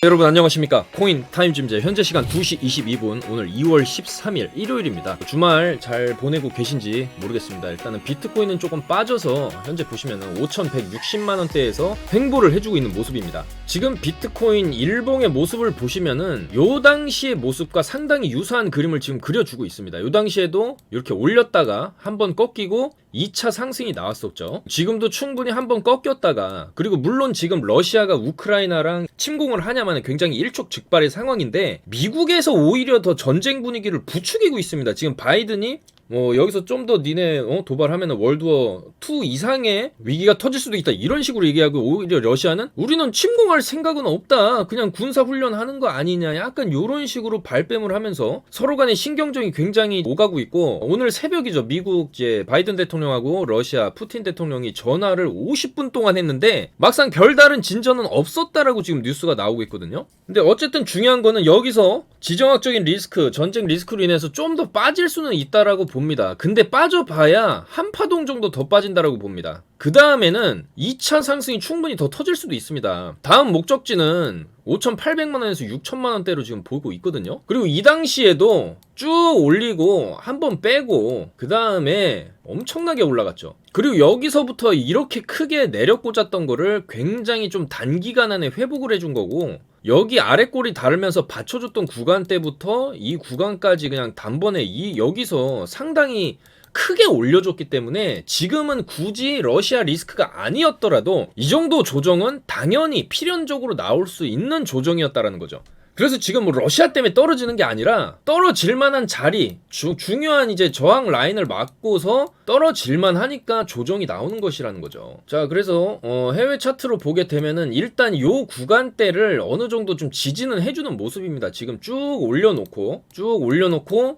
여러분 안녕하십니까. 코인 타임짐제 현재 시간 2시 22분 오늘 2월 13일 일요일입니다. 주말 잘 보내고 계신지 모르겠습니다. 일단은 비트코인은 조금 빠져서 현재 보시면은 5,160만원대에서 횡보를 해주고 있는 모습입니다. 지금 비트코인 일봉의 모습을 보시면은 요 당시의 모습과 상당히 유사한 그림을 지금 그려주고 있습니다. 요 당시에도 이렇게 올렸다가 한번 꺾이고 2차 상승이 나왔었죠. 지금도 충분히 한번 꺾였다가, 그리고 물론 지금 러시아가 우크라이나랑 침공을 하냐마는 굉장히 일촉즉발의 상황인데 미국에서 오히려 더 전쟁 분위기를 부추기고 있습니다. 지금 바이든이 여기서 좀 더 니네 도발하면 월드워 2 이상의 위기가 터질 수도 있다 이런 식으로 얘기하고, 오히려 러시아는 우리는 침공할 생각은 없다, 그냥 군사훈련 하는 거 아니냐, 약간 요런 식으로 발뺌을 하면서 서로 간의 신경전이 굉장히 오가고 있고, 오늘 새벽이죠. 미국 이제 바이든 대통령하고 러시아 푸틴 대통령이 전화를 50분 동안 했는데 막상 별다른 진전은 없었다라고 지금 뉴스가 나오고 있거든요. 근데 어쨌든 중요한 거는 여기서 지정학적인 리스크, 전쟁 리스크로 인해서 좀 더 빠질 수는 있다라고 봅니다. 근데 빠져봐야 한 파동 정도 더 빠진다라고 봅니다. 그 다음에는 2차 상승이 충분히 더 터질 수도 있습니다. 다음 목적지는 5,800만원에서 6,000만원대로 지금 보고 있거든요. 그리고 이 당시에도 쭉 올리고 한번 빼고 그 다음에 엄청나게 올라갔죠. 그리고 여기서부터 이렇게 크게 내려 꽂았던 거를 굉장히 좀 단기간 안에 회복을 해준 거고, 여기 아래 꼬리 다르면서 받쳐줬던 구간 때부터 이 구간까지 그냥 단번에 여기서 상당히 크게 올려줬기 때문에 지금은 굳이 러시아 리스크가 아니었더라도 이 정도 조정은 당연히 필연적으로 나올 수 있는 조정이었다라는 거죠. 그래서 지금 뭐 러시아 때문에 떨어지는 게 아니라 떨어질 만한 자리, 중요한 이제 저항 라인을 막고서 떨어질만 하니까 조정이 나오는 것이라는 거죠. 자, 그래서 해외 차트로 보게 되면은 일단 요 구간대를 어느 정도 좀 지지는 해주는 모습입니다. 지금 쭉 올려놓고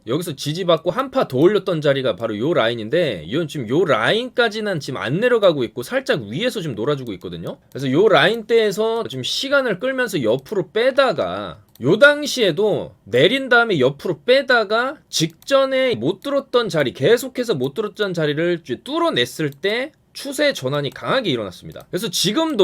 여기서 지지받고 한 파 더 올렸던 자리가 바로 요 라인인데, 이건 지금 요 라인까지는 지금 안 내려가고 있고 살짝 위에서 지금 놀아주고 있거든요. 그래서 요 라인대에서 지금 시간을 끌면서 옆으로 빼다가, 요 당시에도 내린 다음에 옆으로 빼다가 직전에 못 뚫었던 자리, 계속해서 못 뚫었던 자리를 뚫어냈을 때 추세 전환이 강하게 일어났습니다. 그래서 지금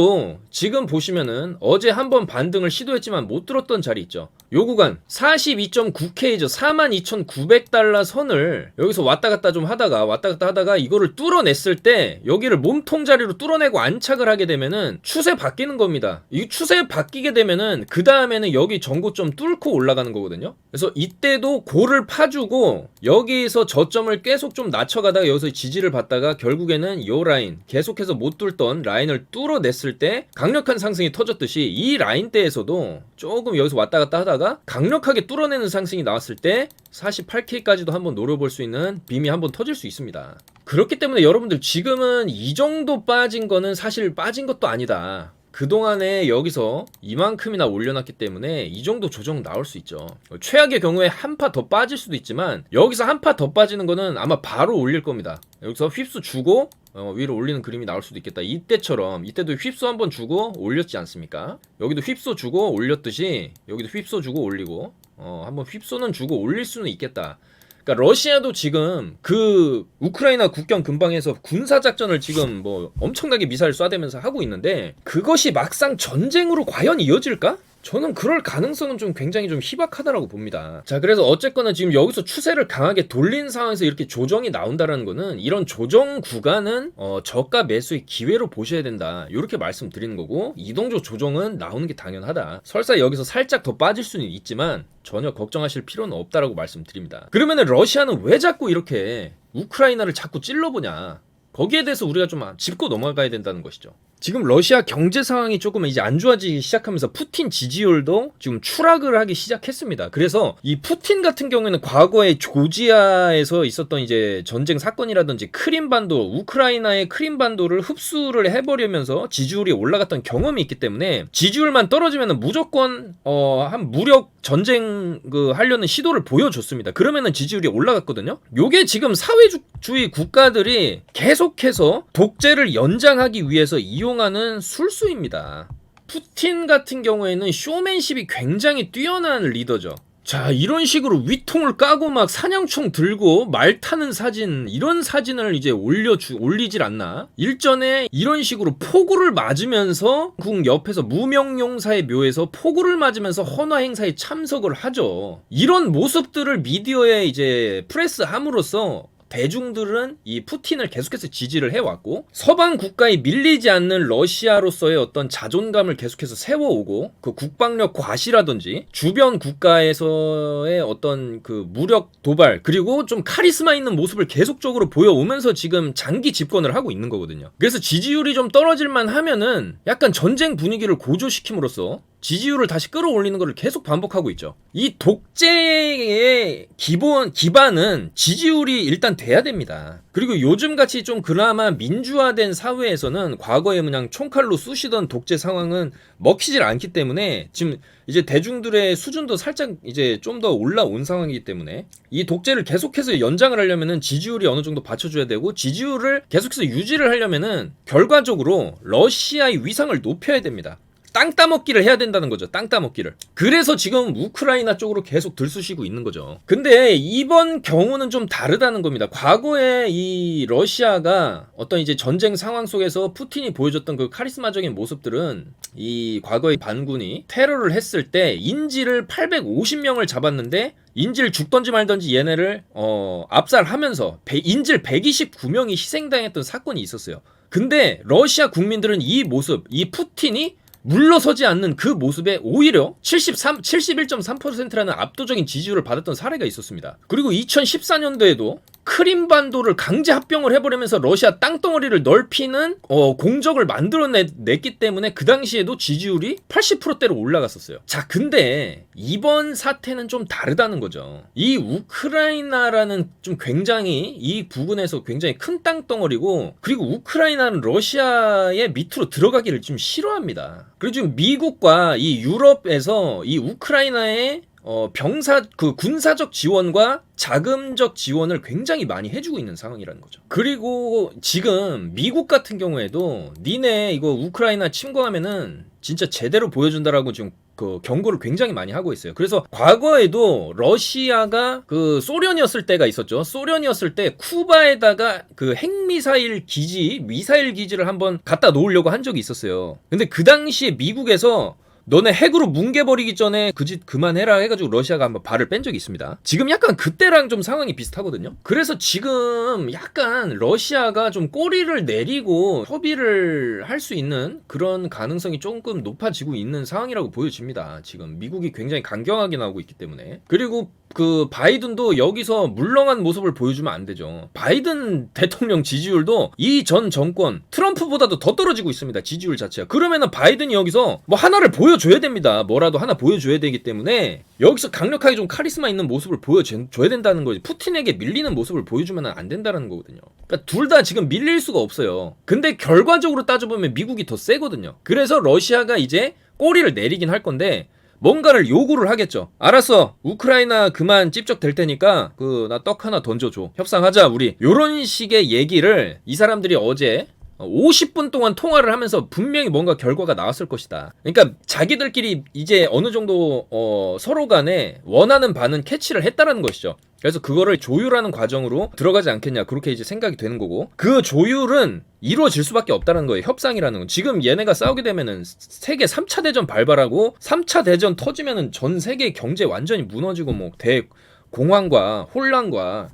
보시면은 어제 한번 반등을 시도했지만 못 뚫었던 자리 있죠. 요 구간 42.9K죠. 42,900달러 선을 여기서 왔다 갔다 하다가 이거를 뚫어냈을 때 여기를 몸통 자리로 뚫어내고 안착을 하게 되면은 추세 바뀌는 겁니다. 이 추세 바뀌게 되면은 그 다음에는 여기 전고점 뚫고 올라가는 거거든요. 그래서 이때도 고를 파주고 여기서 저점을 계속 좀 낮춰가다가 여기서 지지를 받다가 결국에는 요 라인, 계속해서 못 뚫던 라인을 뚫어냈을 때 강력한 상승이 터졌듯이 이 라인대에서도 조금 여기서 왔다 갔다 하다가 강력하게 뚫어내는 상승이 나왔을 때 48K까지도 한번 노려볼 수 있는 빔이 한번 터질 수 있습니다. 그렇기 때문에 여러분들 지금은 이 정도 빠진 거는 사실 빠진 것도 아니다. 그동안에 여기서 이만큼이나 올려놨기 때문에 이 정도 조정 나올 수 있죠. 최악의 경우에 한 파 더 빠질 수도 있지만 여기서 한 파 더 빠지는 거는 아마 바로 올릴 겁니다. 여기서 휩수 주고 위로 올리는 그림이 나올 수도 있겠다. 이때도 휩수 한번 주고 올렸지 않습니까? 여기도 휩수 주고 올렸듯이 여기도 휩수 주고 올리고 한번 휩수는 주고 올릴 수는 있겠다. 그러니까 러시아도 지금 그 우크라이나 국경 근방에서 군사작전을 지금 뭐 엄청나게 미사일 쏴대면서 하고 있는데 그것이 막상 전쟁으로 과연 이어질까? 저는 그럴 가능성은 좀 굉장히 좀 희박하다라고 봅니다. 자, 그래서 어쨌거나 지금 여기서 추세를 강하게 돌린 상황에서 이렇게 조정이 나온다라는 거는 이런 조정 구간은 저가 매수의 기회로 보셔야 된다, 이렇게 말씀드리는 거고, 이동적 조정은 나오는 게 당연하다. 설사 여기서 살짝 더 빠질 수는 있지만 전혀 걱정하실 필요는 없다라고 말씀드립니다. 그러면은 러시아는 왜 자꾸 이렇게 우크라이나를 자꾸 찔러보냐, 거기에 대해서 우리가 좀 짚고 넘어가야 된다는 것이죠. 지금 러시아 경제 상황이 조금 이제 안 좋아지기 시작하면서 푸틴 지지율도 지금 추락을 하기 시작했습니다. 그래서 이 푸틴 같은 경우에는 과거에 조지아에서 있었던 이제 전쟁 사건이라든지 크림반도, 우크라이나의 크림반도를 흡수를 해버리면서 지지율이 올라갔던 경험이 있기 때문에 지지율만 떨어지면은 무조건 한 무력 전쟁 하려는 시도를 보여줬습니다. 그러면은 지지율이 올라갔거든요. 요게 지금 사회주의 국가들이 계속해서 독재를 연장하기 위해서 이용하는 술수입니다. 푸틴 같은 경우에는 쇼맨십이 굉장히 뛰어난 리더죠. 자, 이런 식으로 위통을 까고 막 사냥총 들고 말 타는 사진, 이런 사진을 이제 올리질 않나? 일전에 이런 식으로 포구를 맞으면서 궁 옆에서 무명용사의 묘에서 포구를 맞으면서 헌화 행사에 참석을 하죠. 이런 모습들을 미디어에 이제 프레스함으로써 대중들은 이 푸틴을 계속해서 지지를 해왔고, 서방 국가에 밀리지 않는 러시아로서의 어떤 자존감을 계속해서 세워오고, 그 국방력 과시라든지 주변 국가에서의 어떤 그 무력 도발, 그리고 좀 카리스마 있는 모습을 계속적으로 보여오면서 지금 장기 집권을 하고 있는 거거든요. 그래서 지지율이 좀 떨어질만 하면은 약간 전쟁 분위기를 고조시킴으로써 지지율을 다시 끌어올리는 것을 계속 반복하고 있죠. 이 독재의 기반은 지지율이 일단 돼야 됩니다. 그리고 요즘같이 좀 그나마 민주화된 사회에서는 과거에 그냥 총칼로 쑤시던 독재 상황은 먹히질 않기 때문에 지금 이제 대중들의 수준도 살짝 이제 좀 더 올라온 상황이기 때문에 이 독재를 계속해서 연장을 하려면은 지지율이 어느 정도 받쳐줘야 되고, 지지율을 계속해서 유지를 하려면은 결과적으로 러시아의 위상을 높여야 됩니다. 땅 따먹기를 해야 된다는 거죠. 땅 따먹기를. 그래서 지금 우크라이나 쪽으로 계속 들쑤시고 있는 거죠. 근데 이번 경우는 좀 다르다는 겁니다. 과거에 이 러시아가 어떤 이제 전쟁 상황 속에서 푸틴이 보여줬던 그 카리스마적인 모습들은, 이 과거의 반군이 테러를 했을 때 인질을 850명을 잡았는데 인질 죽던지 말던지 얘네를 압살하면서 인질 129명이 희생당했던 사건이 있었어요. 근데 러시아 국민들은 이 모습, 이 푸틴이 물러서지 않는 그 모습에 오히려 71.3%라는 압도적인 지지율을 받았던 사례가 있었습니다. 그리고 2014년도에도 크림반도를 강제 합병을 해버리면서 러시아 땅덩어리를 넓히는 공적을 만들어냈기 때문에 그 당시에도 지지율이 80%대로 올라갔었어요. 자, 근데 이번 사태는 좀 다르다는 거죠. 이 우크라이나라는 좀 굉장히 이 부근에서 굉장히 큰 땅덩어리고, 그리고 우크라이나는 러시아의 밑으로 들어가기를 좀 싫어합니다. 그리고 지금 미국과 이 유럽에서 이 우크라이나의 군사적 지원과 자금적 지원을 굉장히 많이 해주고 있는 상황이라는 거죠. 그리고 지금 미국 같은 경우에도 니네 이거 우크라이나 침공하면은 진짜 제대로 보여준다라고 지금 그 경고를 굉장히 많이 하고 있어요. 그래서 과거에도 러시아가 그 소련이었을 때가 있었죠. 소련이었을 때 쿠바에다가 그 핵미사일 기지를 한번 갖다 놓으려고 한 적이 있었어요. 근데 그 당시에 미국에서 너네 핵으로 뭉개버리기 전에 그 짓 그만해라 해가지고 러시아가 한번 발을 뺀 적이 있습니다. 지금 약간 그때랑 좀 상황이 비슷하거든요. 그래서 지금 약간 러시아가 좀 꼬리를 내리고 협의를 할 수 있는 그런 가능성이 조금 높아지고 있는 상황이라고 보여집니다. 지금 미국이 굉장히 강경하게 나오고 있기 때문에. 그리고 그 바이든도 여기서 물렁한 모습을 보여주면 안 되죠. 바이든 대통령 지지율도 이 전 정권 트럼프보다도 더 떨어지고 있습니다. 지지율 자체가. 그러면은 바이든이 여기서 뭐 하나를 보여줘야 됩니다. 뭐라도 하나 보여줘야 되기 때문에 여기서 강력하게 좀 카리스마 있는 모습을 보여줘야 된다는 거지. 푸틴에게 밀리는 모습을 보여주면 안 된다는 거거든요. 그러니까 둘 다 지금 밀릴 수가 없어요. 근데 결과적으로 따져보면 미국이 더 세거든요. 그래서 러시아가 이제 꼬리를 내리긴 할 건데 뭔가를 요구를 하겠죠. 알았어, 우크라이나 그만 찝쩍댈 테니까 그 나 떡 하나 던져줘, 협상하자 우리, 요런 식의 얘기를 이 사람들이 어제 50분 동안 통화를 하면서 분명히 뭔가 결과가 나왔을 것이다. 그러니까 자기들끼리 이제 어느 정도 서로 간에 원하는 바는 캐치를 했다라는 것이죠. 그래서 그거를 조율하는 과정으로 들어가지 않겠냐, 그렇게 이제 생각이 되는 거고, 그 조율은 이루어질 수밖에 없다는 거예요. 협상이라는 건. 지금 얘네가 싸우게 되면은 세계 3차 대전 발발하고 3차 대전 터지면은 전 세계 경제 완전히 무너지고 뭐 대공황과 혼란과,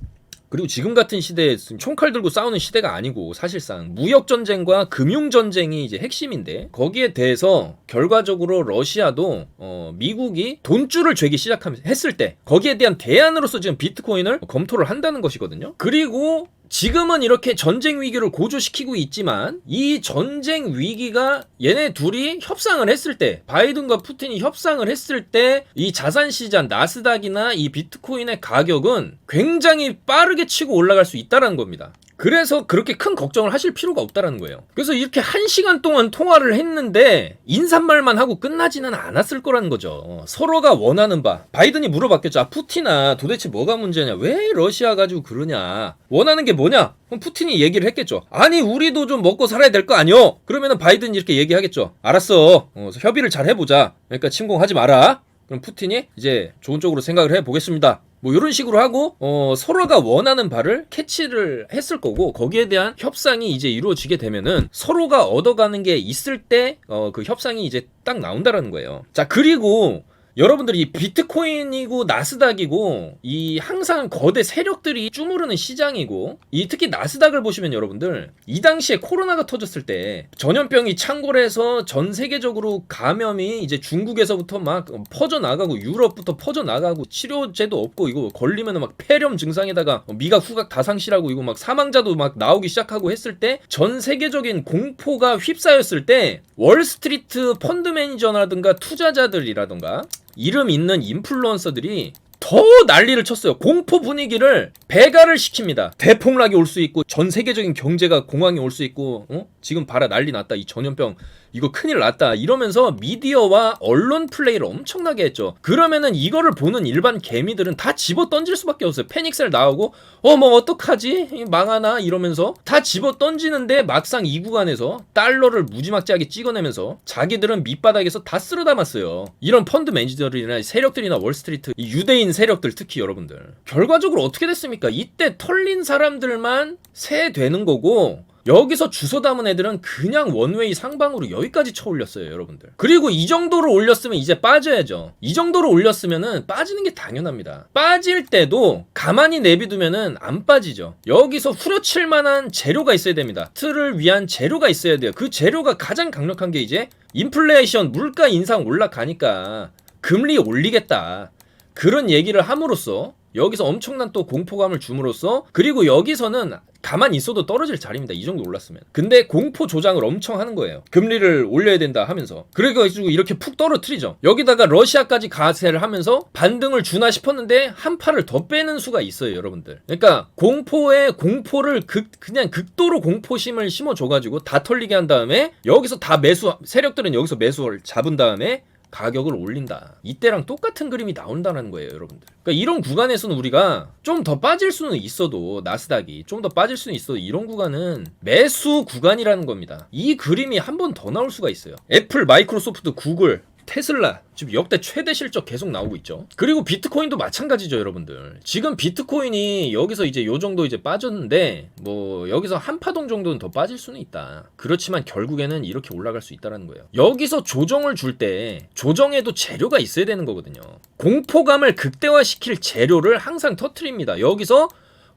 그리고 지금 같은 시대에 총칼 들고 싸우는 시대가 아니고 사실상 무역전쟁과 금융전쟁이 이제 핵심인데, 거기에 대해서 결과적으로 러시아도 미국이 돈줄을 쥐기 시작했을 때 거기에 대한 대안으로서 지금 비트코인을 검토를 한다는 것이거든요. 그리고 지금은 이렇게 전쟁 위기를 고조시키고 있지만 이 전쟁 위기가 얘네 둘이 협상을 했을 때, 바이든과 푸틴이 협상을 했을 때 이 자산시장 나스닥이나 이 비트코인의 가격은 굉장히 빠르게 치고 올라갈 수 있다는 겁니다. 그래서 그렇게 큰 걱정을 하실 필요가 없다는 거예요. 그래서 이렇게 1시간 동안 통화를 했는데 인사말만 하고 끝나지는 않았을 거라는 거죠. 서로가 원하는 바, 바이든이 물어봤겠죠. 아, 푸틴아 도대체 뭐가 문제냐, 왜 러시아 가지고 그러냐, 원하는 게 뭐냐. 그럼 푸틴이 얘기를 했겠죠. 아니 우리도 좀 먹고 살아야 될 거 아니요. 그러면은 바이든이 이렇게 얘기하겠죠. 알았어, 협의를 잘 해보자. 그러니까 침공하지 마라. 그럼 푸틴이 이제 좋은 쪽으로 생각을 해보겠습니다. 뭐 이런 식으로 하고 서로가 원하는 바를 캐치를 했을 거고, 거기에 대한 협상이 이제 이루어지게 되면은 서로가 얻어가는 게 있을 때 그 협상이 이제 딱 나온다라는 거예요. 자, 그리고 여러분들이 비트코인이고 나스닥이고 이 항상 거대 세력들이 쭈무르는 시장이고, 이 특히 나스닥을 보시면 여러분들 이 당시에 코로나가 터졌을 때 전염병이 창궐해서 전 세계적으로 감염이 이제 중국에서부터 막 퍼져나가고 유럽부터 퍼져나가고 치료제도 없고 이거 걸리면 막 폐렴 증상에다가 미각 후각 다 상실하고 이거 막 사망자도 막 나오기 시작하고 했을 때 전 세계적인 공포가 휩싸였을 때 월스트리트 펀드 매니저라든가 투자자들이라든가 이름 있는 인플루언서들이 더 난리를 쳤어요. 공포 분위기를 배가를 시킵니다. 대폭락이 올 수 있고 전 세계적인 경제가 공황이 올 수 있고 지금 봐라 난리 났다. 이 전염병 이거 큰일 났다. 이러면서 미디어와 언론 플레이를 엄청나게 했죠. 그러면은 이거를 보는 일반 개미들은 다 집어 던질 수밖에 없어요. 패닉셀 나오고 뭐 어떡하지? 망하나? 이러면서 다 집어 던지는데 막상 이 구간에서 달러를 무지막지하게 찍어내면서 자기들은 밑바닥에서 다 쓸어 담았어요. 이런 펀드 매니저들이나 세력들이나 월스트리트 이 유대인 세력들 특히 여러분들 결과적으로 어떻게 됐습니까? 이때 털린 사람들만 새 되는 거고, 여기서 주워 담은 애들은 그냥 원웨이 상방으로 여기까지 쳐올렸어요, 여러분들. 그리고 이 정도로 올렸으면 이제 빠져야죠. 이 정도로 올렸으면은 빠지는 게 당연합니다. 빠질 때도 가만히 내비두면은 안 빠지죠. 여기서 후려칠 만한 재료가 있어야 됩니다. 틀을 위한 재료가 있어야 돼요. 그 재료가 가장 강력한 게 이제 인플레이션, 물가 인상 올라가니까 금리 올리겠다. 그런 얘기를 함으로써 여기서 엄청난 또 공포감을 줌으로써, 그리고 여기서는 가만히 있어도 떨어질 자리입니다. 이 정도 올랐으면. 근데 공포 조장을 엄청 하는 거예요. 금리를 올려야 된다 하면서. 그래가지고 이렇게 푹 떨어뜨리죠. 여기다가 러시아까지 가세를 하면서 반등을 주나 싶었는데 한 팔을 더 빼는 수가 있어요, 여러분들. 그러니까 공포를 그냥 극도로 공포심을 심어줘가지고 다 털리게 한 다음에 여기서 다 세력들은 여기서 매수를 잡은 다음에 가격을 올린다. 이때랑 똑같은 그림이 나온다는 거예요, 여러분들. 그러니까 이런 구간에서는 우리가 좀 더 빠질 수는 있어도, 나스닥이 좀 더 빠질 수는 있어도 이런 구간은 매수 구간이라는 겁니다. 이 그림이 한 번 더 나올 수가 있어요. 애플, 마이크로소프트, 구글, 테슬라 지금 역대 최대 실적 계속 나오고 있죠. 그리고 비트코인도 마찬가지죠, 여러분들. 지금 비트코인이 여기서 이제 요 정도 이제 빠졌는데 뭐 여기서 한 파동 정도는 더 빠질 수는 있다. 그렇지만 결국에는 이렇게 올라갈 수 있다는 거예요. 여기서 조정을 줄 때 조정에도 재료가 있어야 되는 거거든요. 공포감을 극대화시킬 재료를 항상 터트립니다. 여기서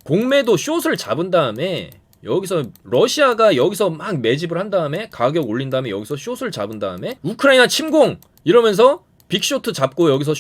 공매도 숏을 잡은 다음에 여기서 러시아가 여기서 막 매집을 한 다음에 가격 올린 다음에 여기서 숏을 잡은 다음에 우크라이나 침공 이러면서 빅쇼트 잡고 여기서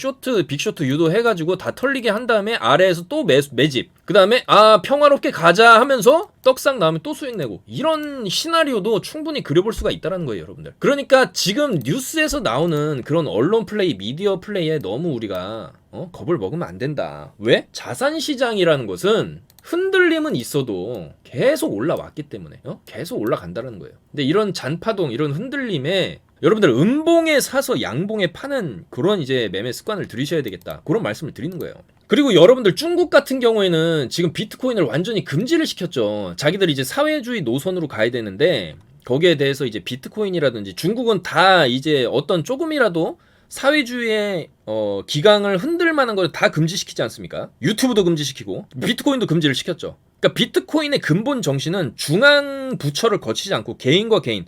빅쇼트 유도해가지고 다 털리게 한 다음에 아래에서 또 매집, 그 다음에 평화롭게 가자 하면서 떡상 나오면 또 수익 내고, 이런 시나리오도 충분히 그려볼 수가 있다는 거예요, 여러분들. 그러니까 지금 뉴스에서 나오는 그런 언론 플레이, 미디어 플레이에 너무 우리가 겁을 먹으면 안 된다. 왜? 자산시장이라는 것은 흔들림은 있어도 계속 올라왔기 때문에 계속 올라간다는 거예요. 근데 이런 잔파동, 이런 흔들림에 여러분들 음봉에 사서 양봉에 파는 그런 이제 매매 습관을 들이셔야 되겠다, 그런 말씀을 드리는 거예요. 그리고 여러분들 중국 같은 경우에는 지금 비트코인을 완전히 금지를 시켰죠. 자기들이 이제 사회주의 노선으로 가야 되는데 거기에 대해서 이제 비트코인이라든지 중국은 다 이제 어떤 조금이라도 사회주의의 기강을 흔들 만한 걸 다 금지시키지 않습니까? 유튜브도 금지시키고 비트코인도 금지를 시켰죠. 그러니까 비트코인의 근본 정신은 중앙 부처를 거치지 않고 개인과 개인,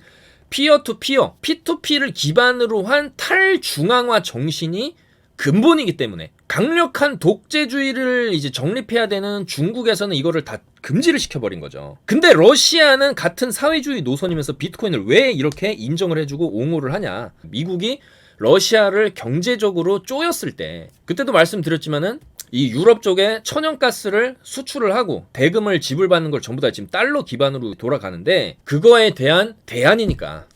피어 투 피어, P2P를 기반으로 한 탈중앙화 정신이 근본이기 때문에 강력한 독재주의를 이제 정립해야 되는 중국에서는 이거를 다 금지를 시켜버린 거죠. 근데 러시아는 같은 사회주의 노선이면서 비트코인을 왜 이렇게 인정을 해주고 옹호를 하냐? 미국이 러시아를 경제적으로 쪼였을 때, 그때도 말씀드렸지만은 이 유럽 쪽에 천연가스를 수출을 하고 대금을 지불받는 걸 전부 다 지금 달러 기반으로 돌아가는데, 그거에 대한 대안이니까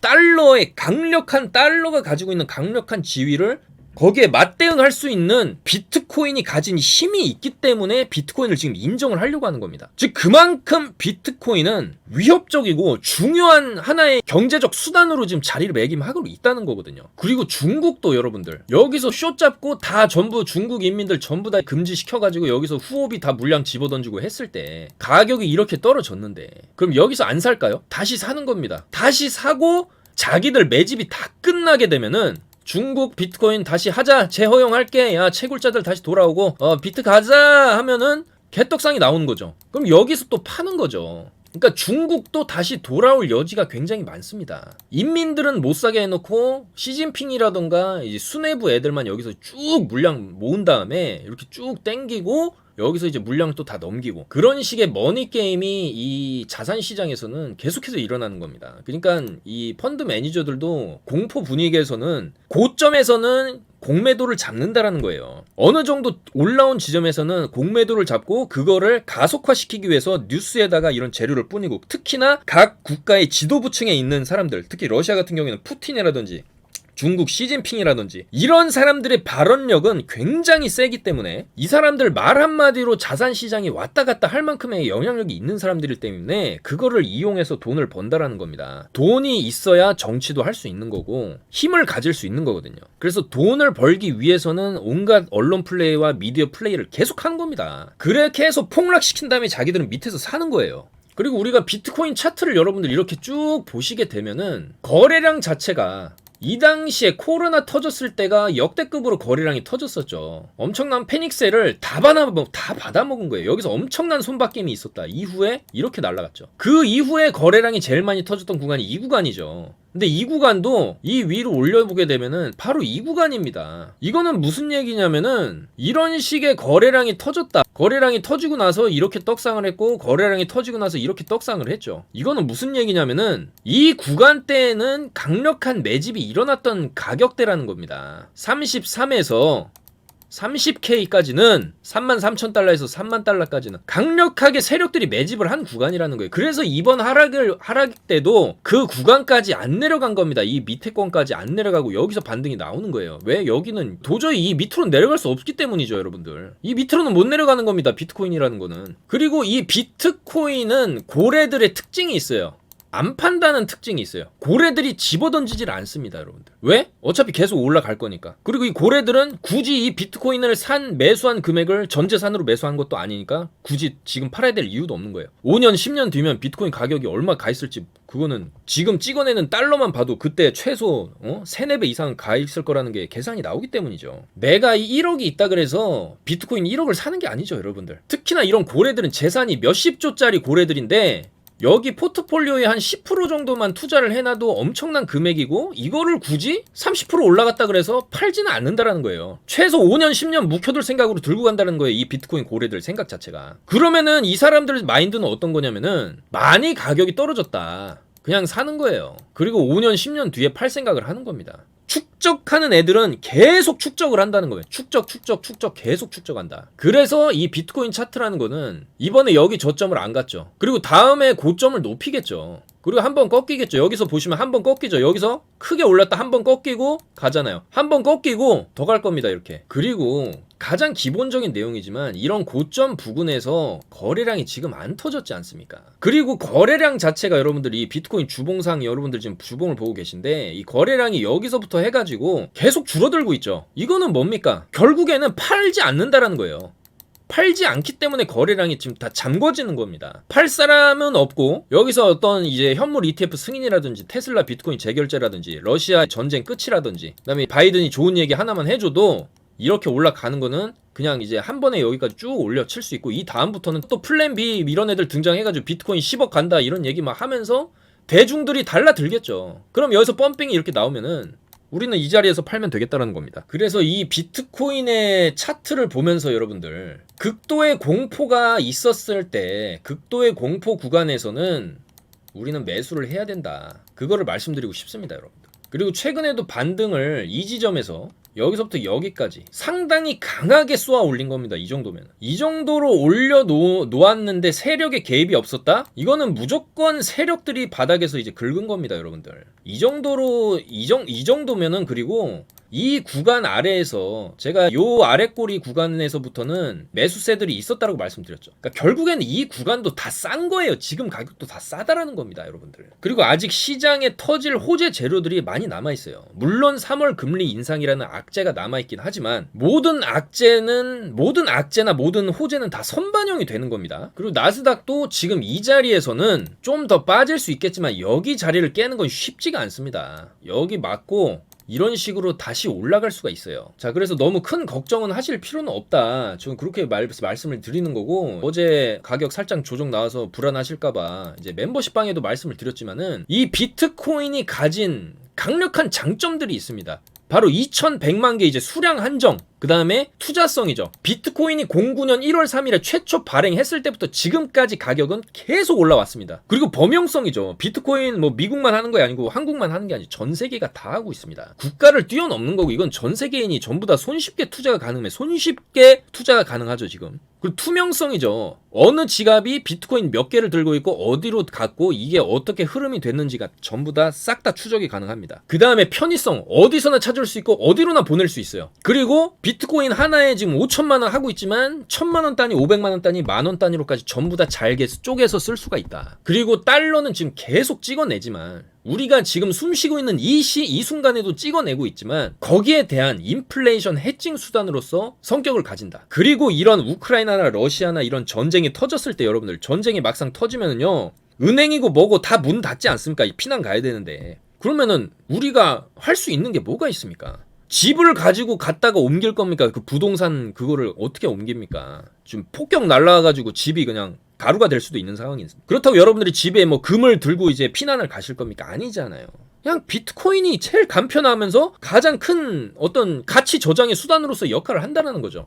강력한 달러가 가지고 있는 강력한 지위를 거기에 맞대응할 수 있는 비트코인이 가진 힘이 있기 때문에 비트코인을 지금 인정을 하려고 하는 겁니다. 즉 그만큼 비트코인은 위협적이고 중요한 하나의 경제적 수단으로 지금 자리를 매김하고 있다는 거거든요. 그리고 중국도 여러분들 여기서 숏 잡고 다 전부 중국 인민들 전부 다 금지시켜가지고 여기서 후업이 다 물량 집어던지고 했을 때 가격이 이렇게 떨어졌는데 그럼 여기서 안 살까요? 다시 사는 겁니다. 다시 사고 자기들 매집이 다 끝나게 되면은 중국 비트코인 다시 하자, 재허용할게, 야 채굴자들 다시 돌아오고 비트 가자 하면은 개떡상이 나오는 거죠. 그럼 여기서 또 파는 거죠. 그러니까 중국도 다시 돌아올 여지가 굉장히 많습니다. 인민들은 못 사게 해놓고 시진핑이라던가 이제 수뇌부 애들만 여기서 쭉 물량 모은 다음에 이렇게 쭉 땡기고 여기서 이제 물량을 또 다 넘기고, 그런 식의 머니 게임이 이 자산 시장에서는 계속해서 일어나는 겁니다. 그러니까 이 펀드 매니저들도 공포 분위기에서는 고점에서는 공매도를 잡는다라는 거예요. 어느 정도 올라온 지점에서는 공매도를 잡고 그거를 가속화시키기 위해서 뉴스에다가 이런 재료를 뿌리고, 특히나 각 국가의 지도부층에 있는 사람들, 특히 러시아 같은 경우에는 푸틴이라든지 중국 시진핑이라든지 이런 사람들의 발언력은 굉장히 세기 때문에 이 사람들 말 한마디로 자산 시장이 왔다 갔다 할 만큼의 영향력이 있는 사람들이기 때문에 그거를 이용해서 돈을 번다라는 겁니다. 돈이 있어야 정치도 할 수 있는 거고 힘을 가질 수 있는 거거든요. 그래서 돈을 벌기 위해서는 온갖 언론 플레이와 미디어 플레이를 계속 하는 겁니다. 그렇게 해서 폭락시킨 다음에 자기들은 밑에서 사는 거예요. 그리고 우리가 비트코인 차트를 여러분들 이렇게 쭉 보시게 되면은 거래량 자체가 이 당시에 코로나 터졌을 때가 역대급으로 거래량이 터졌었죠. 엄청난 패닉셀을 다 받아먹은 거예요. 여기서 엄청난 손바뀜이 있었다. 이후에 이렇게 날아갔죠. 그 이후에 거래량이 제일 많이 터졌던 구간이 이 구간이죠. 근데 이 구간도 이 위로 올려보게 되면은 바로 이 구간입니다. 이거는 무슨 얘기냐면은 이런 식의 거래량이 터졌다. 거래량이 터지고 나서 이렇게 떡상을 했고 거래량이 터지고 나서 이렇게 떡상을 했죠. 이거는 무슨 얘기냐면은 이 구간대에는 강력한 매집이 일어났던 가격대라는 겁니다. 33에서 30K까지는 33,000달러에서 30,000달러까지는 강력하게 세력들이 매집을 한 구간이라는 거예요. 그래서 이번 하락 때도 그 구간까지 안 내려간 겁니다. 이 밑에 건까지 안 내려가고 여기서 반등이 나오는 거예요. 왜? 여기는 도저히 이 밑으로는 내려갈 수 없기 때문이죠, 여러분들. 이 밑으로는 못 내려가는 겁니다, 비트코인이라는 거는. 그리고 이 비트코인은 고래들의 특징이 있어요. 안 판다는 특징이 있어요. 고래들이 집어던지질 않습니다, 여러분들. 왜? 어차피 계속 올라갈 거니까. 그리고 이 고래들은 굳이 이 비트코인을 매수한 금액을 전 재산으로 매수한 것도 아니니까 굳이 지금 팔아야 될 이유도 없는 거예요. 5년, 10년 뒤면 비트코인 가격이 얼마 가 있을지 그거는 지금 찍어내는 달러만 봐도 그때 최소 3, 4배 이상 가 있을 거라는 게 계산이 나오기 때문이죠. 매가 1억이 있다 그래서 비트코인 1억을 사는 게 아니죠, 여러분들. 특히나 이런 고래들은 재산이 몇십 조짜리 고래들인데 여기 포트폴리오에 한 10% 정도만 투자를 해놔도 엄청난 금액이고 이거를 굳이 30% 올라갔다 그래서 팔지는 않는다라는 거예요. 최소 5년 10년 묵혀둘 생각으로 들고 간다는 거예요. 이 비트코인 고래들 생각 자체가. 그러면은 이 사람들 마인드는 어떤 거냐면은 많이 가격이 떨어졌다, 그냥 사는 거예요. 그리고 5년 10년 뒤에 팔 생각을 하는 겁니다. 축적하는 애들은 계속 축적을 한다는 거예요. 축적 계속 축적한다. 그래서 이 비트코인 차트라는 거는 이번에 여기 저점을 안 갔죠. 그리고 다음에 고점을 높이겠죠. 그리고 한번 꺾이겠죠. 여기서 보시면 한번 꺾이죠. 여기서 크게 올랐다 한번 꺾이고 가잖아요. 한번 꺾이고 더 갈 겁니다, 이렇게. 그리고 가장 기본적인 내용이지만 이런 고점 부근에서 거래량이 지금 안 터졌지 않습니까? 그리고 거래량 자체가 여러분들 이 비트코인 주봉상 여러분들 지금 주봉을 보고 계신데 이 거래량이 여기서부터 해가지고 계속 줄어들고 있죠. 이거는 뭡니까? 결국에는 팔지 않는다라는 거예요. 팔지 않기 때문에 거래량이 지금 다 잠궈지는 겁니다. 팔 사람은 없고 여기서 어떤 이제 현물 ETF 승인이라든지 테슬라 비트코인 재결제라든지 러시아 전쟁 끝이라든지 그다음에 바이든이 좋은 얘기 하나만 해줘도 이렇게 올라가는 거는 그냥 이제 한 번에 여기까지 쭉 올려칠 수 있고 이 다음부터는 또 플랜 B 이런 애들 등장해가지고 비트코인 10억 간다 이런 얘기 막 하면서 대중들이 달라들겠죠. 그럼 여기서 펌핑이 이렇게 나오면은 우리는 이 자리에서 팔면 되겠다라는 겁니다. 그래서 이 비트코인의 차트를 보면서 여러분들 극도의 공포가 있었을 때 극도의 공포 구간에서는 우리는 매수를 해야 된다. 그거를 말씀드리고 싶습니다, 여러분들. 그리고 최근에도 반등을 이 지점에서 여기서부터 여기까지 상당히 강하게 쏘아 올린 겁니다. 이 정도면. 이 정도로 올려 놓았는데 세력의 개입이 없었다? 이거는 무조건 세력들이 바닥에서 이제 긁은 겁니다, 여러분들. 이 정도면은 그리고 이 구간 아래에서 제가 요 아래꼬리 구간에서부터는 매수세들이 있었다고 말씀드렸죠. 그러니까 결국에는 이 구간도 다 싼 거예요. 지금 가격도 다 싸다라는 겁니다, 여러분들. 그리고 아직 시장에 터질 호재 재료들이 많이 남아있어요. 물론 3월 금리 인상이라는 악재가 남아있긴 하지만 모든 악재나 모든 호재는 다 선반영이 되는 겁니다. 그리고 나스닥도 지금 이 자리에서는 좀 더 빠질 수 있겠지만 여기 자리를 깨는 건 쉽지가 않습니다. 여기 맞고 이런 식으로 다시 올라갈 수가 있어요. 자, 그래서 너무 큰 걱정은 하실 필요는 없다. 저는 그렇게 말씀을 드리는 거고, 어제 가격 살짝 조정 나와서 불안하실까봐 이제 멤버십 방에도 말씀을 드렸지만은 이 비트코인이 가진 강력한 장점들이 있습니다. 바로 2100만 개 이제 수량 한정, 그 다음에 투자성이죠. 비트코인이 09년 1월 3일에 최초 발행했을 때부터 지금까지 가격은 계속 올라왔습니다. 그리고 범용성이죠. 비트코인 뭐 미국만 하는 게 아니고 한국만 하는 게 아니고 전 세계가 다 하고 있습니다. 국가를 뛰어넘는 거고, 이건 전 세계인이 전부 다 손쉽게 투자가 가능해. 손쉽게 투자가 가능하죠 지금. 그리고 투명성이죠. 어느 지갑이 비트코인 몇 개를 들고 있고 어디로 갔고 이게 어떻게 흐름이 됐는지가 전부 다 싹 다 추적이 가능합니다. 그 다음에 편의성, 어디서나 찾을 수 있고 어디로나 보낼 수 있어요. 그리고 비트코인 하나에 지금 5천만 원 하고 있지만 1000만 원 단위, 500만 원 단위, 만원 단위로까지 전부 다 잘게 쪼개서 쓸 수가 있다. 그리고 달러는 지금 계속 찍어내지만, 우리가 지금 숨쉬고 있는 이 순간에도 찍어내고 있지만 거기에 대한 인플레이션 해칭 수단으로서 성격을 가진다. 그리고 이런 우크라이나나 러시아나 이런 전쟁이 터졌을 때, 여러분들 전쟁이 막상 터지면은요, 은행이고 뭐고 다 문 닫지 않습니까? 피난 가야 되는데. 그러면은 우리가 할 수 있는 게 뭐가 있습니까? 집을 가지고 갔다가 옮길 겁니까? 그 부동산 그거를 어떻게 옮깁니까? 지금 폭격 날라와가지고 집이 그냥 가루가 될 수도 있는 상황입니다. 그렇다고 여러분들이 집에 뭐 금을 들고 이제 피난을 가실 겁니까? 아니잖아요. 그냥 비트코인이 제일 간편하면서 가장 큰 어떤 가치 저장의 수단으로서 역할을 한다는 거죠.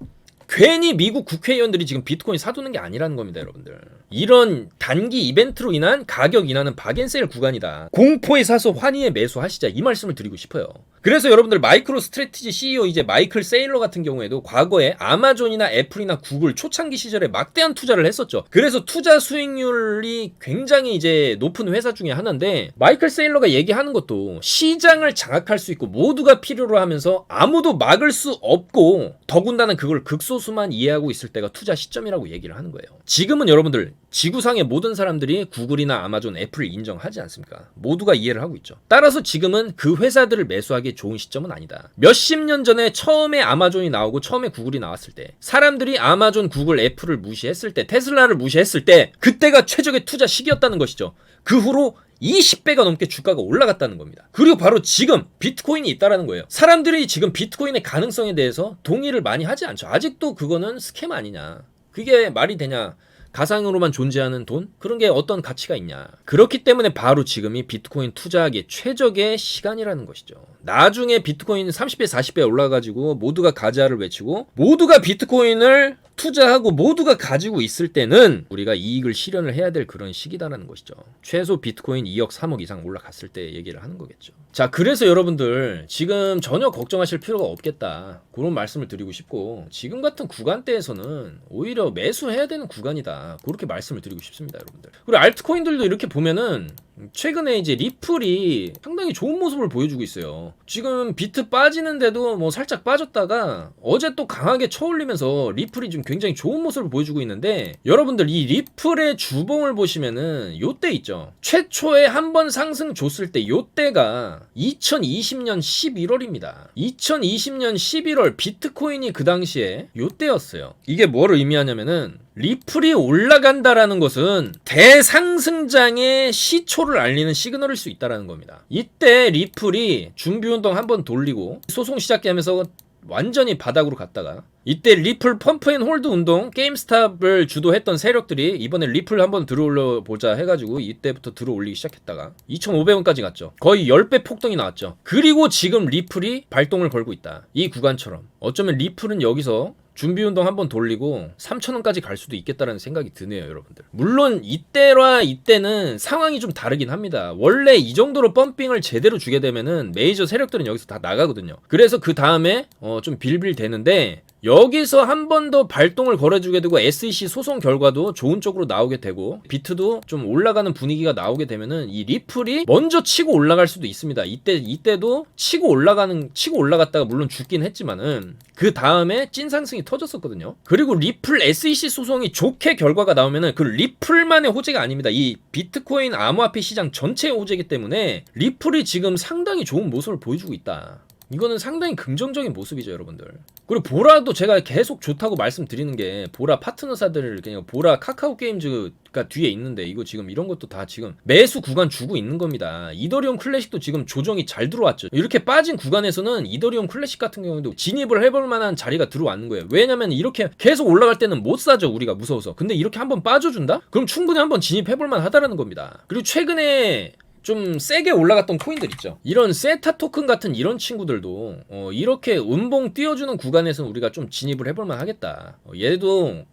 괜히 미국 국회의원들이 지금 비트코인 사두는 게 아니라는 겁니다, 여러분들. 이런 단기 이벤트로 인한 가격 인하는 박앤세일 구간이다. 공포에 사서 환희에 매수하시자, 이 말씀을 드리고 싶어요. 그래서 여러분들 마이크로 스트래티지 CEO 이제 마이클 세일러 같은 경우에도 과거에 아마존이나 애플이나 구글 초창기 시절에 막대한 투자를 했었죠. 그래서 투자 수익률이 굉장히 이제 높은 회사 중에 하나인데, 마이클 세일러가 얘기하는 것도 시장을 장악할 수 있고 모두가 필요로 하면서 아무도 막을 수 없고, 더군다나 그걸 극소수만 이해하고 있을 때가 투자 시점이라고 얘기를 하는 거예요. 지금은 여러분들 지구상의 모든 사람들이 구글이나 아마존, 애플을 인정하지 않습니까? 모두가 이해를 하고 있죠. 따라서 지금은 그 회사들을 매수하기 좋은 시점은 아니다. 몇십 년 전에 처음에 아마존이 나오고 처음에 구글이 나왔을 때, 사람들이 아마존, 구글, 애플을 무시했을 때, 테슬라를 무시했을 때, 그때가 최적의 투자 시기였다는 것이죠. 그 후로 20배가 넘게 주가가 올라갔다는 겁니다. 그리고 바로 지금 비트코인이 있다라는 거예요. 사람들이 지금 비트코인의 가능성에 대해서 동의를 많이 하지 않죠. 아직도 그거는 스캠 아니냐, 그게 말이 되냐, 가상으로만 존재하는 돈? 그런 게 어떤 가치가 있냐. 그렇기 때문에 바로 지금이 비트코인 투자하기에 최적의 시간이라는 것이죠. 나중에 비트코인 30배, 40배 올라가지고 모두가 가자를 외치고 모두가 비트코인을 투자하고 모두가 가지고 있을 때는 우리가 이익을 실현을 해야 될 그런 시기다라는 것이죠. 최소 비트코인 2억, 3억 이상 올라갔을 때 얘기를 하는 거겠죠. 자, 그래서 여러분들 지금 전혀 걱정하실 필요가 없겠다, 그런 말씀을 드리고 싶고, 지금 같은 구간대에서는 오히려 매수해야 되는 구간이다, 그렇게 말씀을 드리고 싶습니다, 여러분들. 그리고 알트코인들도 이렇게 보면은 최근에 이제 리플이 상당히 좋은 모습을 보여주고 있어요. 지금 비트 빠지는데도 뭐 살짝 빠졌다가 어제 또 강하게 쳐올리면서 리플이 좀 굉장히 좋은 모습을 보여주고 있는데, 여러분들 이 리플의 주봉을 보시면은 요때 있죠. 최초에 한번 상승 줬을 때 요때가 2020년 11월입니다. 2020년 11월 비트코인이 그 당시에 요때였어요. 이게 뭘 의미하냐면은, 리플이 올라간다라는 것은 대상승장의 시초를 알리는 시그널일 수 있다는 겁니다. 이때 리플이 준비운동 한번 돌리고 소송 시작하면서 완전히 바닥으로 갔다가, 이때 리플 펌프앤홀드 운동, 게임스탑을 주도했던 세력들이 이번에 리플 한번 들어올려 보자 해가지고 이때부터 들어올리기 시작했다가 2,500원까지 갔죠. 거의 10배 폭등이 나왔죠. 그리고 지금 리플이 발동을 걸고 있다. 이 구간처럼 어쩌면 리플은 여기서 준비운동 한번 돌리고 3,000원까지 갈 수도 있겠다라는 생각이 드네요, 여러분들. 물론 이때와 이때는 상황이 좀 다르긴 합니다. 원래 이 정도로 펌핑을 제대로 주게 되면은 메이저 세력들은 여기서 다 나가거든요. 그래서 그 다음에 좀 빌빌 되는데, 여기서 한 번 더 발동을 걸어주게 되고 SEC 소송 결과도 좋은 쪽으로 나오게 되고 비트도 좀 올라가는 분위기가 나오게 되면은 이 리플이 먼저 치고 올라갈 수도 있습니다. 이때도 치고 올라갔다가 물론 죽긴 했지만은 그 다음에 찐 상승이 터졌었거든요. 그리고 리플 SEC 소송이 좋게 결과가 나오면은 그 리플만의 호재가 아닙니다. 이 비트코인 암호화폐 시장 전체의 호재이기 때문에 리플이 지금 상당히 좋은 모습을 보여주고 있다. 이거는 상당히 긍정적인 모습이죠, 여러분들. 그리고 보라도 제가 계속 좋다고 말씀드리는 게 보라 파트너사들 그냥 보라 카카오 게임즈가 뒤에 있는데 이거 지금 이런 것도 다 지금 매수 구간 주고 있는 겁니다. 이더리움 클래식도 지금 조정이 잘 들어왔죠. 이렇게 빠진 구간에서는 이더리움 클래식 같은 경우도 진입을 해볼 만한 자리가 들어왔는 거예요. 왜냐면 이렇게 계속 올라갈 때는 못 사죠. 우리가 무서워서. 근데 이렇게 한번 빠져준다? 그럼 충분히 한번 진입해볼 만하다라는 겁니다. 그리고 최근에 좀 세게 올라갔던 코인들 있죠. 이런 세타 토큰 같은 이런 친구들도 이렇게 음봉 띄워주는 구간에서는 우리가 좀 진입을 해볼만 하겠다. 얘도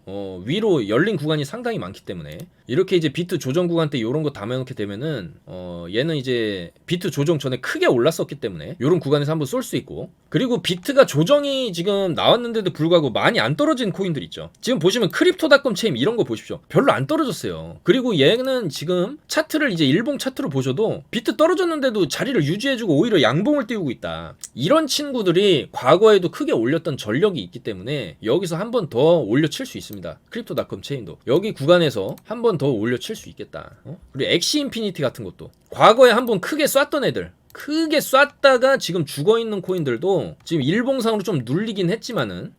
위로 열린 구간이 상당히 많기 때문에 이렇게 이제 비트 조정 구간 때 이런 거 담아놓게 되면은 얘는 이제 비트 조정 전에 크게 올랐었기 때문에 이런 구간에서 한번 쏠 수 있고, 그리고 비트가 조정이 지금 나왔는데도 불구하고 많이 안 떨어진 코인들 있죠. 지금 보시면 크립토닷컴 체인 이런 거 보십시오. 별로 안 떨어졌어요. 그리고 얘는 지금 차트를 이제 일봉 차트로 보셔도 비트 떨어졌는데도 자리를 유지해주고 오히려 양봉을 띄우고 있다. 이런 친구들이 과거에도 크게 올렸던 전력이 있기 때문에 여기서 한 번 더 올려칠 수 있습니다. 크립토닷컴 체인도 여기 구간에서 한 번 더 올려칠 수 있겠다. 그리고 엑시 인피니티 같은 것도 과거에 한 번 크게 쐈던 애들, 크게 쐈다가 지금 죽어있는 코인들도 지금 일봉상으로 좀 눌리긴 했지만은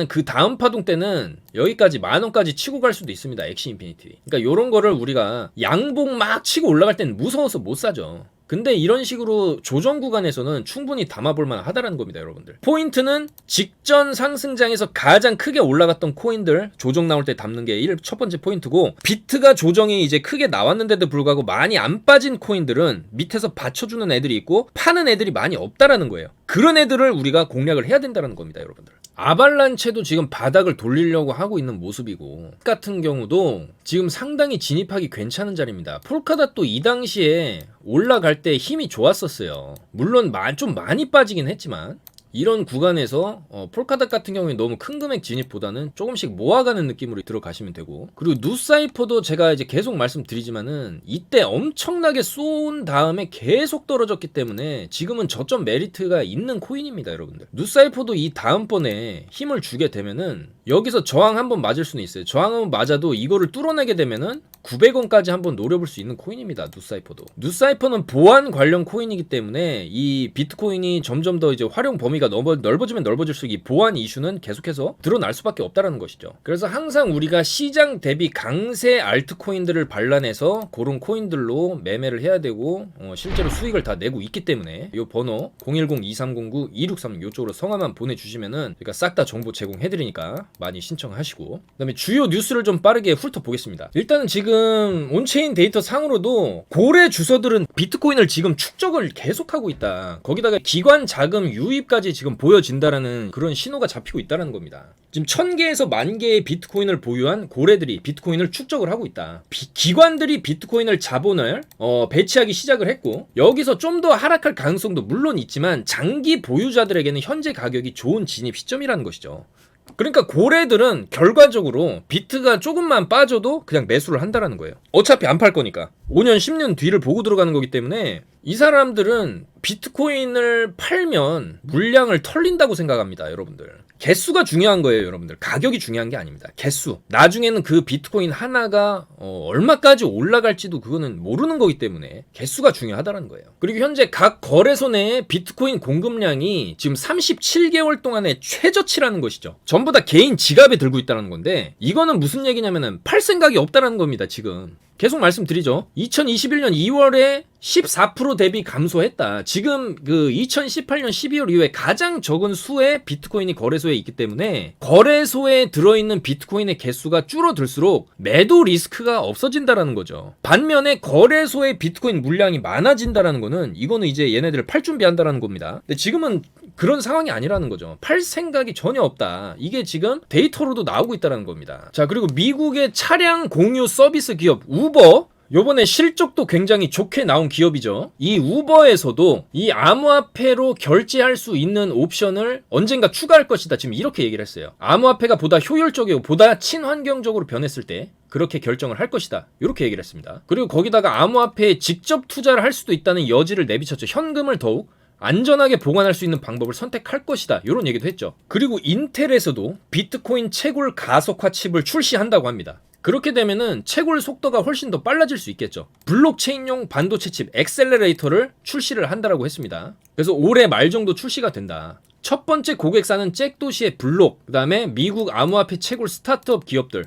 그 다음 파동 때는 여기까지 만원까지 치고 갈 수도 있습니다. 엑시 인피니티. 그러니까 요런 거를 우리가 양봉 막 치고 올라갈 때는 무서워서 못 사죠. 근데 이런 식으로 조정 구간에서는 충분히 담아볼 만하다라는 겁니다, 여러분들. 포인트는 직전 상승장에서 가장 크게 올라갔던 코인들 조정 나올 때 담는 게 첫 번째 포인트고, 비트가 조정이 이제 크게 나왔는데도 불구하고 많이 안 빠진 코인들은 밑에서 받쳐주는 애들이 있고 파는 애들이 많이 없다라는 거예요. 그런 애들을 우리가 공략을 해야 된다는 겁니다, 여러분들. 아발란체도 지금 바닥을 돌리려고 하고 있는 모습이고, 같은 경우도 지금 상당히 진입하기 괜찮은 자리입니다. 폴카닷도 이 당시에 올라갈 때 힘이 좋았었어요. 물론 좀 많이 빠지긴 했지만 이런 구간에서 폴카닷 같은 경우에 너무 큰 금액 진입보다는 조금씩 모아가는 느낌으로 들어가시면 되고, 그리고 누사이퍼도 제가 이제 계속 말씀드리지만은 이때 엄청나게 쏜 다음에 계속 떨어졌기 때문에 지금은 저점 메리트가 있는 코인입니다, 여러분들. 누사이퍼도 이 다음번에 힘을 주게 되면은 여기서 저항 한번 맞을 수는 있어요. 저항 한번 맞아도 이거를 뚫어내게 되면은 900원까지 한번 노려볼 수 있는 코인입니다. 누사이퍼도. 누사이퍼는 보안 관련 코인이기 때문에 이 비트코인이 점점 더 이제 활용 범위가 넓어지면 넓어질수록 이 보안 이슈는 계속해서 드러날 수밖에 없다라는 것이죠. 그래서 항상 우리가 시장 대비 강세 알트코인들을 발란해서 그런 코인들로 매매를 해야 되고 실제로 수익을 다 내고 있기 때문에 이 번호 010-2309-2636 이쪽으로 성함만 보내주시면은 그러니까 싹 다 정보 제공해드리니까 많이 신청하시고, 그다음에 주요 뉴스를 좀 빠르게 훑어보겠습니다. 일단은 지금 온체인 데이터 상으로도 고래 주서들은 비트코인을 지금 축적을 계속하고 있다. 거기다가 기관 자금 유입까지 지금 보여진다라는 그런 신호가 잡히고 있다는 겁니다. 지금 1000개에서 10,000개의 비트코인을 보유한 고래들이 비트코인을 축적을 하고 있다. 기관들이 비트코인을 자본을 배치하기 시작을 했고, 여기서 좀 더 하락할 가능성도 물론 있지만 장기 보유자들에게는 현재 가격이 좋은 진입 시점이라는 것이죠. 그러니까 고래들은 결과적으로 비트가 조금만 빠져도 그냥 매수를 한다라는 거예요. 어차피 안 팔 거니까 5년 10년 뒤를 보고 들어가는 거기 때문에 이 사람들은 비트코인을 팔면 물량을 털린다고 생각합니다, 여러분들. 개수가 중요한 거예요, 여러분들. 가격이 중요한 게 아닙니다. 개수. 나중에는 그 비트코인 하나가 얼마까지 올라갈지도 그거는 모르는 거기 때문에 개수가 중요하다는 거예요. 그리고 현재 각 거래소 내에 비트코인 공급량이 지금 37개월 동안의 최저치라는 것이죠. 전부 다 개인 지갑에 들고 있다는 건데, 이거는 무슨 얘기냐면은 팔 생각이 없다는 겁니다, 지금. 계속 말씀드리죠. 2021년 2월에 14% 대비 감소했다. 지금 그 2018년 12월 이후에 가장 적은 수의 비트코인이 거래소에 있기 때문에 거래소에 들어있는 비트코인의 개수가 줄어들수록 매도 리스크가 없어진다라는 거죠. 반면에 거래소에 비트코인 물량이 많아진다라는 거는 이거는 이제 얘네들을 팔 준비한다라는 겁니다. 근데 지금은 그런 상황이 아니라는 거죠. 팔 생각이 전혀 없다. 이게 지금 데이터로도 나오고 있다는 겁니다. 자, 그리고 미국의 차량 공유 서비스 기업 우버, 요번에 실적도 굉장히 좋게 나온 기업이죠. 이 우버에서도 이 암호화폐로 결제할 수 있는 옵션을 언젠가 추가할 것이다. 지금 이렇게 얘기를 했어요. 암호화폐가 보다 효율적이고 보다 친환경적으로 변했을 때 그렇게 결정을 할 것이다. 이렇게 얘기를 했습니다. 그리고 거기다가 암호화폐에 직접 투자를 할 수도 있다는 여지를 내비쳤죠. 현금을 더욱 안전하게 보관할 수 있는 방법을 선택할 것이다. 이런 얘기도 했죠. 그리고 인텔에서도 비트코인 채굴 가속화 칩을 출시한다고 합니다. 그렇게 되면은 채굴 속도가 훨씬 더 빨라질 수 있겠죠. 블록체인용 반도체 칩 엑셀러레이터를 출시를 한다라고 했습니다. 그래서 올해 말 정도 출시가 된다. 첫 번째 고객사는 잭도시의 블록, 그 다음에 미국 암호화폐 채굴 스타트업 기업들,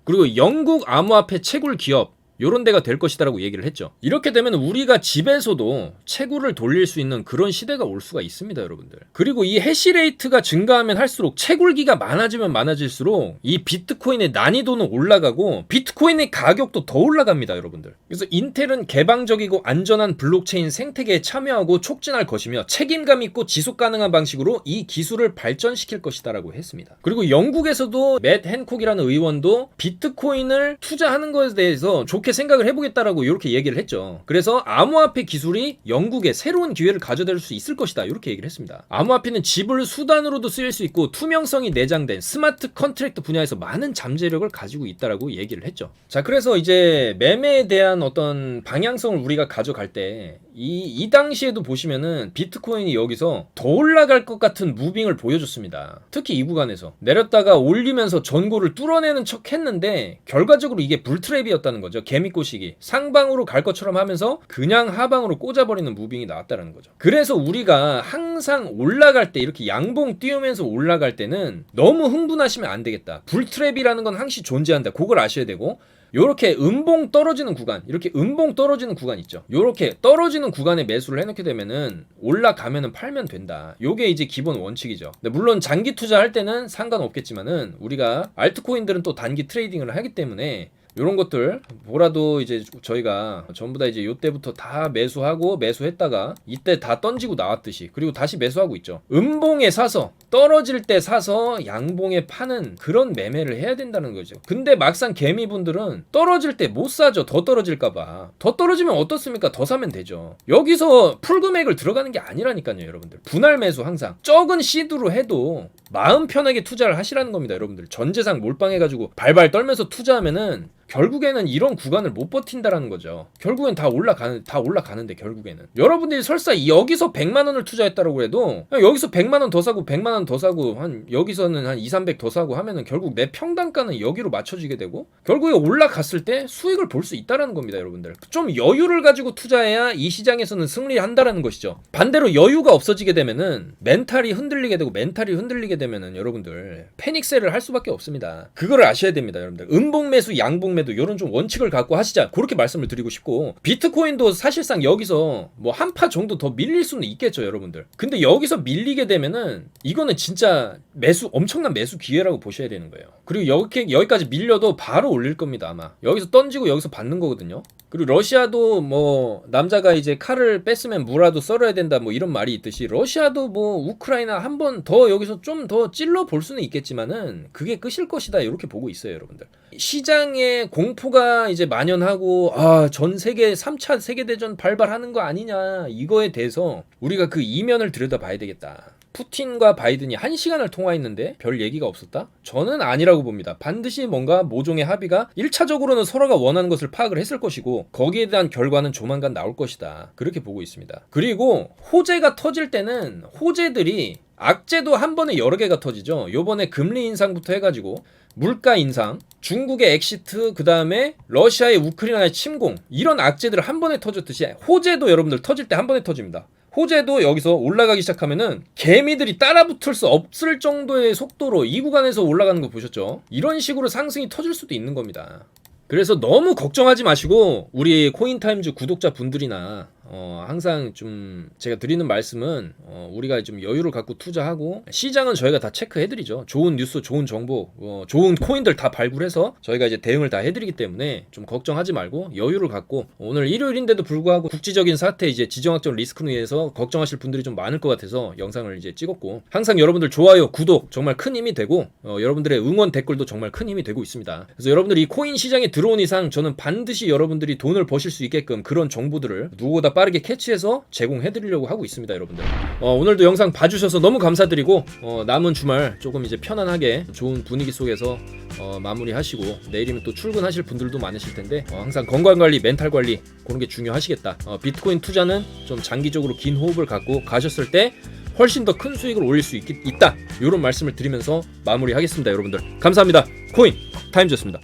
그리고 영국 암호화폐 채굴 기업, 요런 데가 될 것이다라고 얘기를 했죠. 이렇게 되면 우리가 집에서도 채굴을 돌릴 수 있는 그런 시대가 올 수가 있습니다, 여러분들. 그리고 이 해시레이트가 증가하면 할수록 채굴기가 많아지면 많아질수록 이 비트코인의 난이도는 올라가고 비트코인의 가격도 더 올라갑니다, 여러분들. 그래서 인텔은 개방적이고 안전한 블록체인 생태계에 참여하고 촉진할 것이며 책임감 있고 지속 가능한 방식으로 이 기술을 발전시킬 것이다라고 했습니다. 그리고 영국에서도 맷 핸콕이라는 의원도 비트코인을 투자하는 것에 대해서 좋게 생각을 해보겠다라고 이렇게 얘기를 했죠. 그래서 암호화폐 기술이 영국에 새로운 기회를 가져다 수 있을 것이다, 이렇게 얘기를 했습니다. 암호화폐는 지불 수단으로도 쓰일 수 있고 투명성이 내장된 스마트 컨트랙트 분야에서 많은 잠재력을 가지고 있다라고 얘기를 했죠. 자, 그래서 이제 매매에 대한 어떤 방향성을 우리가 가져갈 때 이 당시에도 보시면은 비트코인이 여기서 더 올라갈 것 같은 무빙을 보여줬습니다. 특히 이 구간에서 내렸다가 올리면서 전고를 뚫어내는 척 했는데 결과적으로 이게 불트랩이었다는 거죠. 개미꼬시기 상방으로 갈 것처럼 하면서 그냥 하방으로 꽂아버리는 무빙이 나왔다는 거죠. 그래서 우리가 항상 올라갈 때 이렇게 양봉 띄우면서 올라갈 때는 너무 흥분하시면 안 되겠다. 불트랩이라는 건 항시 존재한다. 그걸 아셔야 되고, 요렇게 음봉 떨어지는 구간, 이렇게 음봉 떨어지는 구간 있죠. 요렇게 떨어지는 구간에 매수를 해놓게 되면은 올라가면은 팔면 된다. 요게 이제 기본 원칙이죠. 물론 장기 투자할 때는 상관없겠지만은 우리가 알트코인들은 또 단기 트레이딩을 하기 때문에 요런 것들 뭐라도 이제 저희가 전부 다 이제 요때부터 다 매수했다가 이때 다 던지고 나왔듯이, 그리고 다시 매수하고 있죠. 음봉에 사서 떨어질 때 사서 양봉에 파는 그런 매매를 해야 된다는 거죠. 근데 막상 개미분들은 떨어질 때 못 사죠. 더 떨어질까봐. 더 떨어지면 어떻습니까? 더 사면 되죠. 여기서 풀금액을 들어가는 게 아니라니까요, 여러분들. 분할 매수 항상 적은 시드로 해도 마음 편하게 투자를 하시라는 겁니다, 여러분들. 전재산 몰빵해가지고 발발 떨면서 투자하면은 결국에는 이런 구간을 못 버틴다라는 거죠. 결국엔 다 올라가는데 결국에는 여러분들이 설사 여기서 100만 원을 투자했다라고 해도 여기서 100만 원 더 사고 100만 원 더 사고 한 여기서는 한 2, 300 더 사고 하면은 결국 내 평단가는 여기로 맞춰지게 되고 결국에 올라갔을 때 수익을 볼 수 있다라는 겁니다, 여러분들. 좀 여유를 가지고 투자해야 이 시장에서는 승리한다라는 것이죠. 반대로 여유가 없어지게 되면은 멘탈이 흔들리게 되면은 여러분들 패닉셀을 할 수밖에 없습니다. 그거를 아셔야 됩니다, 여러분들. 음봉 매수, 양봉 매도 이런 좀 원칙을 갖고 하시자, 그렇게 말씀을 드리고 싶고, 비트코인도 사실상 여기서 뭐 한 파 정도 더 밀릴 수는 있겠죠, 여러분들. 근데 여기서 밀리게 되면은 이거는 진짜 엄청난 매수 기회라고 보셔야 되는 거예요. 그리고 여기까지 밀려도 바로 올릴 겁니다, 아마. 여기서 던지고 여기서 받는 거거든요. 그리고 러시아도 뭐 남자가 이제 칼을 뺐으면 무라도 썰어야 된다, 뭐 이런 말이 있듯이 러시아도 뭐 우크라이나 한 번 더 여기서 좀 더 찔러 볼 수는 있겠지만은 그게 끝일 것이다, 이렇게 보고 있어요, 여러분들. 시장에 공포가 이제 만연하고 전 세계 3차 세계대전 발발하는 거 아니냐, 이거에 대해서 우리가 그 이면을 들여다봐야 되겠다. 푸틴과 바이든이 1시간을 통화했는데 별 얘기가 없었다? 저는 아니라고 봅니다. 반드시 뭔가 모종의 합의가 1차적으로는 서로가 원하는 것을 파악을 했을 것이고 거기에 대한 결과는 조만간 나올 것이다, 그렇게 보고 있습니다. 그리고 호재가 터질 때는 호재들이, 악재도 한 번에 여러 개가 터지죠. 요번에 금리 인상부터 해가지고 물가 인상, 중국의 엑시트, 그 다음에 러시아의 우크라이나의 침공, 이런 악재들 한 번에 터졌듯이 호재도 여러분들 터질 때 한 번에 터집니다. 호재도 여기서 올라가기 시작하면은 개미들이 따라붙을 수 없을 정도의 속도로 이 구간에서 올라가는 거 보셨죠? 이런 식으로 상승이 터질 수도 있는 겁니다. 그래서 너무 걱정하지 마시고 우리 코인타임즈 구독자 분들이나 항상 좀 제가 드리는 말씀은 우리가 좀 여유를 갖고 투자하고, 시장은 저희가 다 체크해드리죠. 좋은 뉴스, 좋은 정보, 좋은 코인들 다 발굴해서 저희가 이제 대응을 다 해드리기 때문에 좀 걱정하지 말고 여유를 갖고, 오늘 일요일인데도 불구하고 국지적인 사태, 이제 지정학적 리스크로 인해서 걱정하실 분들이 좀 많을 것 같아서 영상을 이제 찍었고, 항상 여러분들 좋아요, 구독 정말 큰 힘이 되고 여러분들의 응원 댓글도 정말 큰 힘이 되고 있습니다. 그래서 여러분들이 이 코인 시장에 들어온 이상 저는 반드시 여러분들이 돈을 버실 수 있게끔 그런 정보들을 누구보다 빠르게 캐치해서 제공해드리려고 하고 있습니다, 여러분들. 오늘도 영상 봐주셔서 너무 감사드리고, 남은 주말 조금 이제 편안하게 좋은 분위기 속에서 마무리하시고, 내일이면 또 출근하실 분들도 많으실 텐데 항상 건강관리, 멘탈관리 그런 게 중요하시겠다. 비트코인 투자는 좀 장기적으로 긴 호흡을 갖고 가셨을 때 훨씬 더 큰 수익을 올릴 수 있다, 이런 말씀을 드리면서 마무리하겠습니다, 여러분들. 감사합니다. 코인 타임즈였습니다.